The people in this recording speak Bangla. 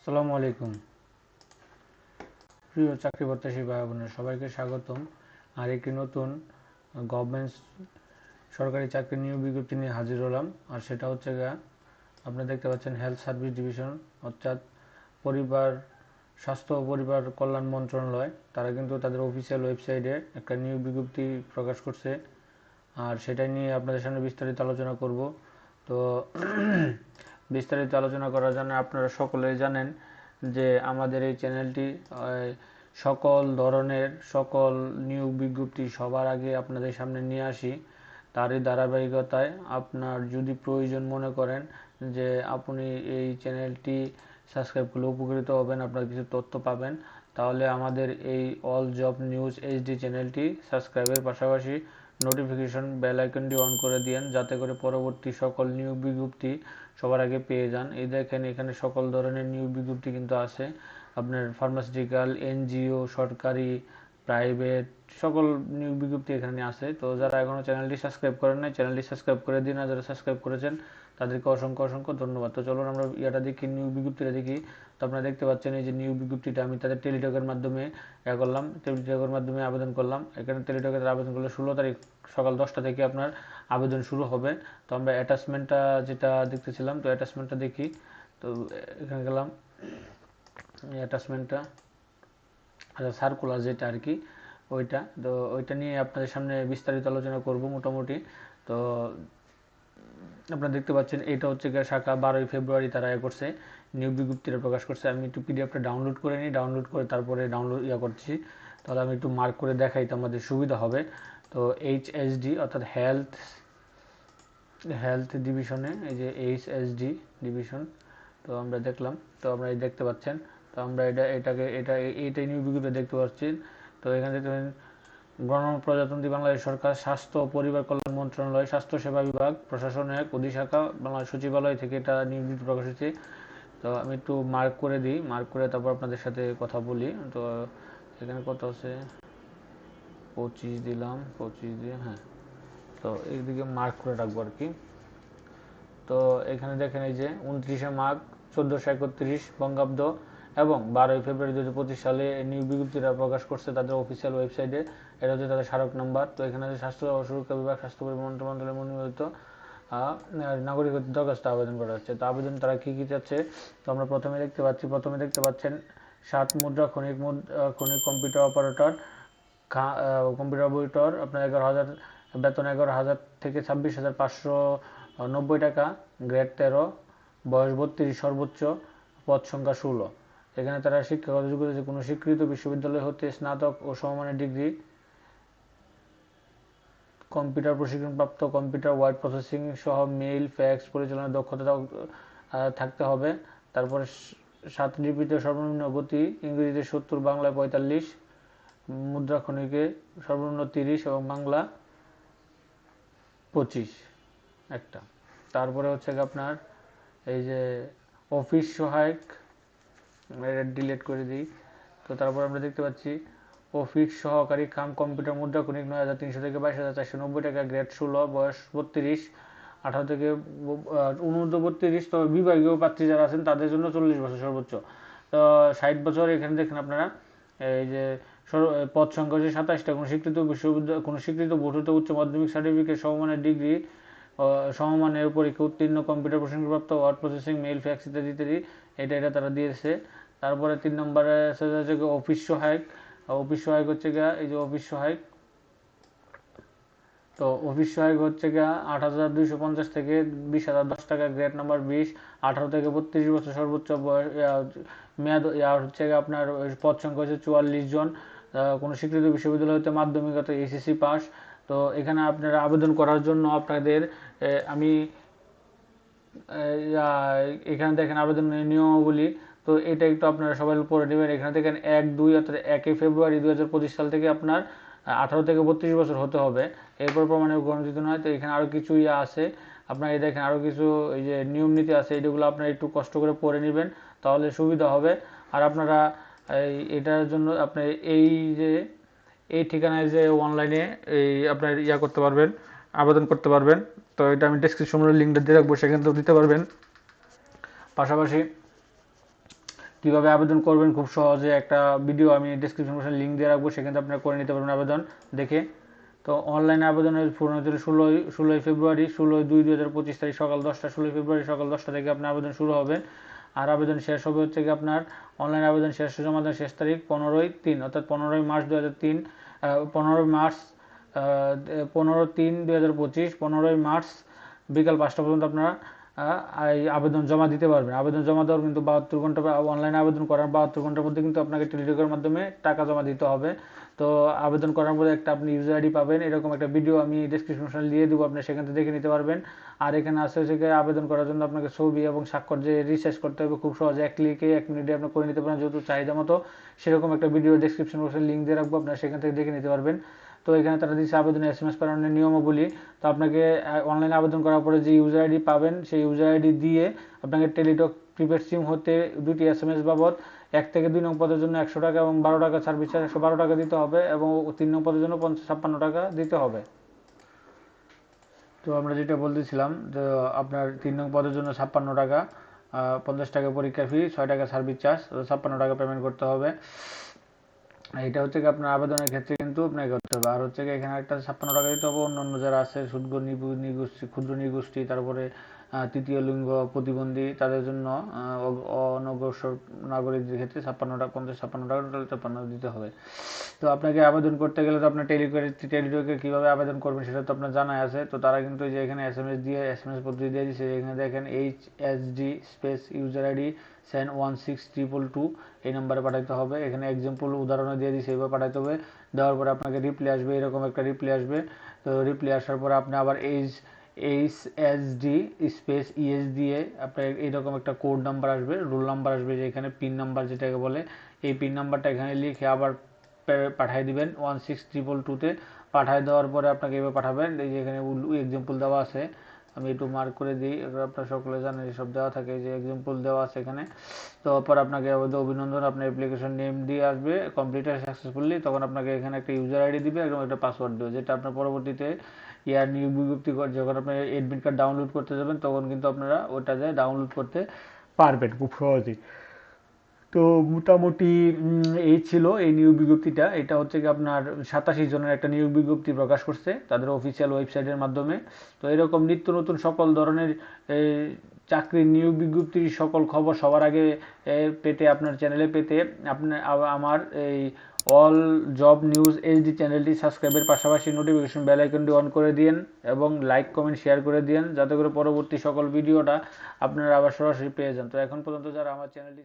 আসসালামু আলাইকুম প্রিয় চাকরি প্রত্যাশী ভাই বোনের সবাইকে স্বাগতম। আর একটি নতুন গভর্নমেন্ট সরকারি চাকরি নিয়োগ বিজ্ঞপ্তি নিয়ে হাজির হলাম। আর সেটা হচ্ছে আপনারা দেখতে পাচ্ছেন হেলথ সার্ভিস ডিভিশন, অর্থাৎ পরিবার স্বাস্থ্য ও পরিবার কল্যাণ মন্ত্রণালয়, তারা কিন্তু তাদের অফিসিয়াল ওয়েবসাইটে একটা নিয়োগ বিজ্ঞপ্তি প্রকাশ করছে। আর সেটা নিয়ে আপনাদের সামনে বিস্তারিত আলোচনা করব। তো বিস্তারিত আলোচনা করার জন্য আপনারা সকলেই জানেন যে আমাদের এই চ্যানেলটি সকল ধরনের সকল নিয়োগ বিজ্ঞপ্তি সবার আগে আপনাদের সামনে নিয়ে আসি। তারই ধারাবাহিকতায় আপনার যদি প্রয়োজন মনে করেন যে আপনি এই চ্যানেলটি সাবস্ক্রাইব করলে উপকৃত হবেন, আপনার কিছু তথ্য পাবেন, তাহলে আমাদের এই অল জব নিউজ এইচডি চ্যানেলটি সাবস্ক্রাইবের পাশাপাশি নোটিফিকেশন বেল আইকনটি অন করে দিন, যাতে করে পরবর্তী সকল নিয়োগ বিজ্ঞপ্তি সবার আগে পেয়ে যান। এই দেখেন এখানে সকল ধরনের নিয়োগ বিজ্ঞপ্তি কিন্তু আছে। আপনার ফার্মাসিউটিক্যাল, এনজিও, সরকারি, প্রাইভেট সকল নিয়োগ বিজ্ঞপ্তি এখানে আছে। তো যারা এখনও চ্যানেলটি সাবস্ক্রাইব করেন নাই, চ্যানেলটি সাবস্ক্রাইব করে দিন। আর যারা সাবস্ক্রাইব করেছেন তাদেরকে অসংখ্য অসংখ্য ধন্যবাদ। তো চলুন আমরা দেখি, নিয়োগ বিজ্ঞপ্তিটা দেখি। তো আপনারা দেখতে পাচ্ছেন এই যে নিয়োগ বিজ্ঞপ্তিটা আমি তাদের টেলিটকের মাধ্যমে করলাম, টেলিটকের মাধ্যমে আবেদন করলাম। এখানে টেলিটকের আবেদন করলে 16 তারিখ সকাল 10টা থেকে আপনার আবেদন শুরু হবে। তো আমরা অ্যাটাচমেন্টটা যেটা দেখতেছিলাম, তো অ্যাটাচমেন্টটা দেখি। তো এখানে গেলাম, অ্যাটাচমেন্টটা সার্কুলার যেটা আর কি, ওইটা। তো ওইটা নিয়ে আপনাদের সামনে বিস্তারিত আলোচনা করব মোটামুটি। তো আপনারা দেখতে পাচ্ছেন এটা হচ্ছে শাখা 12ই ফেব্রুয়ারি তারা করছে, নিয়োগ বিজ্ঞপ্তিটা প্রকাশ করছে। আমি একটু পিডিএফটা ডাউনলোড করে নিই, ডাউনলোড করে তারপরে করছি। তাহলে আমি একটু মার্ক করে দেখাই, তো আমাদের সুবিধা হবে। তো এইচএসডি অর্থাৎ হেলথ ডিভিশনে, এই যে এইচএসডি ডিভিশন, তো আমরা দেখলাম। তো আমরা এই দেখতে পাচ্ছেন, তো আমরা এইটাই নিয়োগ বিজ্ঞপ্তি দেখতে পাচ্ছি। তো এখানে দেখতে পাচ্ছেন গণপ্রজাতন্ত্রী বাংলাদেশ সরকার স্বাস্থ্য ও পরিবার কল্যাণ মন্ত্রণালয়, স্বাস্থ্য সেবা বিভাগ, প্রশাসন এক অধিশাখা, বাংলাদেশ সচিবালয় থেকে এটা নিয়োগ প্রকাশ হয়েছে। তো আমি একটু মার্ক করে দিই, মার্ক করে তারপর আপনাদের সাথে কথা বলি। তো এখানে কত আছে, 25 দিলাম, 25 দিয়ে, হ্যাঁ। তো এইদিকে মার্ক করে রাখবো আর কি। তো এখানে দেখেন এই যে 29শে মাঘ 1431 বঙ্গাব্দ এবং 12ই ফেব্রুয়ারি 2025 সালে নিয়োগ বিজ্ঞপ্তিটা প্রকাশ করছে তাদের অফিসিয়াল ওয়েবসাইটে। এটা হচ্ছে তাদের স্মারক নাম্বার। তো এখানে স্বাস্থ্য ও সুরক্ষা বিভাগ, স্বাস্থ্য পরিবহন মন্ত্রণালয় মনোনীত নাগরিকত্ব দরখাস্ত আবেদন করা হচ্ছে। তো আবেদন তারা কী কী চাচ্ছে, তো আমরা প্রথমে দেখতে পাচ্ছেন 7 মুদ্রা খনিক কম্পিউটার অপারেটর, কম্পিউটার অপারেটর আপনার 11,000 বেতন 11,000 থেকে 26,590 টাকা, গ্রেড 13, বয়স 32, সর্বোচ্চ, পদ সংখ্যা 16। এখানে তারা শিক্ষাগত যোগ্যতা কোনো স্বীকৃত বিশ্ববিদ্যালয় হতে স্নাতক ও সমমানের ডিগ্রি, কম্পিউটার প্রশিক্ষণপ্রাপ্ত, কম্পিউটার ওয়ার্ড প্রসেসিং সহ মেইল ফ্যাক্স পরিচালনার দক্ষতা থাকতে হবে। তারপরে 7 লিপিতে সর্বনিম্ন গতি, ইংরেজিতে 70, বাংলায় 45, মুদ্রা খনিকে সর্বনিম্ন 30 এবং বাংলা 25 একটা। তারপরে হচ্ছে আপনার এই যে অফিস সহায়ক, ডিলিট করে দিই। তো তারপর আমরা দেখতে পাচ্ছি অফিস সহকারী কাম কম্পিউটার মুদ্রা খনিক 9,300 থেকে 22,490 টাকা, গ্রেড 16, বয়স 32, 18 থেকে 32। তবে বিভাগীয় প্রার্থী যারা আছেন তাদের জন্য 40 বছর সর্বোচ্চ। তো 60 বছর। এখানে দেখেন আপনারা এই যে পদ সংখ্যা হচ্ছে 27টা। কোনো স্বীকৃত বিশ্ববিদ্যালয়, কোনো স্বীকৃত বোর্ড উচ্চ মাধ্যমিক সার্টিফিকেট, সমমানের ডিগ্রি, সমমানের পরীক্ষা উত্তীর্ণ, কম্পিউটার প্রশিক্ষণপ্রাপ্ত, ওয়ার্ড প্রসেসিং, মেইল ফ্যাক্স ইত্যাদি ইত্যাদি, এটা তারা দিয়েছে। তারপরে 3 নম্বরে হচ্ছে অফিস সহায়ক। অফিস সহায়ক হচ্ছে এই যে অফিস সহায়ক। তো অফিস সহায়ক হচ্ছে 8,250 থেকে 20,010 টাকা, গ্রেড নাম্বার 20, 18 থেকে 32 বছর সর্বোচ্চ বয়স, মেয়াদ হচ্ছে আপনার পদ সংখ্যা হচ্ছে 44 জন, কোনো স্বীকৃত বিশ্ববিদ্যালয় হতে মাধ্যমিক অথবা এসএসসি পাস। তো এখানে আপনারা আবেদন করার জন্য আপনাদের আমি এখানে দেখেন আবেদন নিয়মাবলী। তো এটা একটু আপনারা সবাই পড়ে নেবেন। এখানে দেখেন 1-2 অর্থাৎ 1 ফেব্রুয়ারি 2025 সাল থেকে আপনার 18 থেকে 32 বছর হতে হবে, এরপর প্রমাণে গ্রহণযোগ্য নয়। তো এখানে আরও কিছু আছে আপনার, এই দেখেন আরও কিছু এই যে নিয়ম নীতি আছে, এইগুলো আপনারা একটু কষ্ট করে পড়ে নেবেন, তাহলে সুবিধা হবে। আর আপনারা এটার জন্য আপনি এই ঠিকানায় যে অনলাইনে আপনার করতে পারবেন, আবেদন করতে পারবেন। তো এটা আমি ডেসক্রিপশনের লিঙ্কটা দিয়ে রাখবো, সেখান থেকেও দিতে পারবেন। পাশাপাশি কিভাবে আবেদন করবেন খুব সহজে একটা ভিডিও আমি ডেসক্রিপশন বক্সে লিঙ্ক দিয়ে রাখবো, সেখানে আপনারা করে নিতে পারবেন আবেদন দেখে। তো অনলাইনে আবেদনের পূর্ণ হচ্ছে 16ই ফেব্রুয়ারি 16/2/2025 তারিখ সকাল 10টা, 16ই ফেব্রুয়ারি সকাল 10টা থেকে আপনার আবেদন শুরু হবে। আর আবেদন শেষ হবে হচ্ছে কি আপনার অনলাইন আবেদন জমা দেওয়ার শেষ তারিখ 15/3 অর্থাৎ 15 মার্চ 2003 15 মার্চ 15/3/2025 15 মার্চ বিকাল 5টা পর্যন্ত আপনারা এই আবেদন জমা দিতে পারবেন। আবেদন জমা দেওয়ার কিন্তু 72 ঘন্টা, অনলাইনে আবেদন করার 72 ঘন্টার মধ্যে কিন্তু আপনাকে টেলিটকের মাধ্যমে টাকা জমা দিতে হবে। তো আবেদন করার পরে একটা আপনি ইউজার আইডি পাবেন, এরকম একটা ভিডিও আমি ডেসক্রিপশনে দিয়ে দেবো, আপনি সেখান থেকে দেখে নিতে পারবেন। আর এখানে আছে হচ্ছে আবেদন করার জন্য আপনাকে ছবি এবং স্বাক্ষর যে রিসার্চ করতে হবে, খুব সহজে 1 ক্লিকে 1 মিনিটে আপনি করে নিতে পারেন যেহেতু চাহিদা মতো। সেরকম একটা ভিডিও ডেসক্রিপশন বক্সে লিঙ্ক দিয়ে রাখবো, আপনারা সেখান থেকে দেখে নিতে পারবেন। তো এখানে তারা দিচ্ছে আবেদনে SMS পাঠানোর নিয়মাবলী। তো আপনাকে অনলাইনে আবেদন করার পরে যে ইউজার আইডি পাবেন সেই ইউজার আইডি দিয়ে আপনাকে টেলিটক প্রিপেড সিম হতে 2টি SMS বাবদ 1 থেকে 2 নং পদের জন্য 100 টাকা এবং 12 টাকা সার্ভিস চার্জ 112 টাকা দিতে হবে এবং 3 নং পদের জন্য 56 টাকা দিতে হবে। তো আমরা যেটা বলতেছিলাম যে আপনার 3 নং পদের জন্য 56 টাকা, 50 টাকা পরীক্ষা ফি, 6 টাকা সার্ভিস চার্জ, 56 টাকা পেমেন্ট করতে হবে। এটা হচ্ছে কি আপনার আবেদনের ক্ষেত্রে কিন্তু আপনাকে করতে হবে। আর হচ্ছে কি এখানে একটা 56 টাকা দিতে হবে অন্য যারা আছে সুদগর নিগোষ্ঠী, ক্ষুদ্র নিগোষ্ঠী, তারপরে তৃতীয় লিঙ্গ প্রতিবন্ধী, তাদের জন্য অনগ্রসর নাগরিকদের ক্ষেত্রে 56 টাকা 56 টাকা টোটাল 56 দিতে হবে। তো আপনাকে আবেদন করতে গেলে তো আপনার টেলিটকে কীভাবে আবেদন করবেন সেটা তো আপনার জানাই আছে। তো তারা কিন্তু যে এখানে SMS পদ্ধতি দিয়ে দিচ্ছে, এখানে দেখেন HSD space user ID send 16222 এই নাম্বারে পাঠাতে হবে। এখানে এক্সাম্পল উদাহরণে দিয়ে দিচ্ছে, এইভাবে পাঠাতে হবে। দেওয়ার পরে আপনাকে রিপ্লাই আসবে, এরকম একটা রিপ্লাই আসবে। তো রিপ্লাই আসার পরে আপনি আবার HSD স্পেস ES দিয়ে আপনার এইরকম একটা কোড নাম্বার আসবে, রোল নাম্বার আসবে, যে এখানে পিন নাম্বার যেটাকে বলে, এই পিন নাম্বারটা এখানে লিখে আবার পাঠিয়ে দিবেন 16222-তে। পাঠিয়ে দেওয়ার পরে আপনাকে এভাবে পাঠাবেন। এই যে এখানে এক্সাম্পল দেওয়া আছে, আমি একটু মার্ক করে দিই, আপনারা সকলে জানেন এসব দেওয়া থাকে, যে এক্সাম্পল দেওয়া আছে এখানে। তো পর আপনাকে অভিনন্দন, আপনার অ্যাপ্লিকেশন নেম দিয়ে আসবে কমপ্লিটেড সাকসেসফুলি। তখন আপনাকে এখানে একটা ইউজার আইডি দিবে এবং একটা পাসওয়ার্ড দেবে, যেটা আপনার পরবর্তীতে ইয়ার নিয়োগ বিজ্ঞপ্তি যখন আপনি এডমিট কার্ড ডাউনলোড করতে যাবেন তখন কিন্তু আপনারা ওটা যায় ডাউনলোড করতে পারবেন খুব সহজেই। তো মোটামুটি এই ছিল এই নিয়োগ বিজ্ঞপ্তিটা। এটা হচ্ছে কি আপনার 87 জনের একটা নিয়োগ বিজ্ঞপ্তি প্রকাশ করছে তাদের অফিসিয়াল ওয়েবসাইটের মাধ্যমে। তো এরকম নিত্য নতুন সকল ধরনের চাকরির নিয়োগ বিজ্ঞপ্তির সকল খবর সবার আগে পেতে, আপনার চ্যানেলে পেতে আপনার আমার এই অল জব নিউজ HD চ্যানেলটি সাবস্ক্রাইবের পাশাপাশি নোটিফিকেশন বেল আইকনটি অন করে দিন এবং লাইক কমেন্ট শেয়ার করে দিন, যাতে করে পরবর্তী সকল ভিডিওটা আপনারা আবার সরাসরি পেয়ে যান। তো এখন পর্যন্ত যারা আমার চ্যানেলটি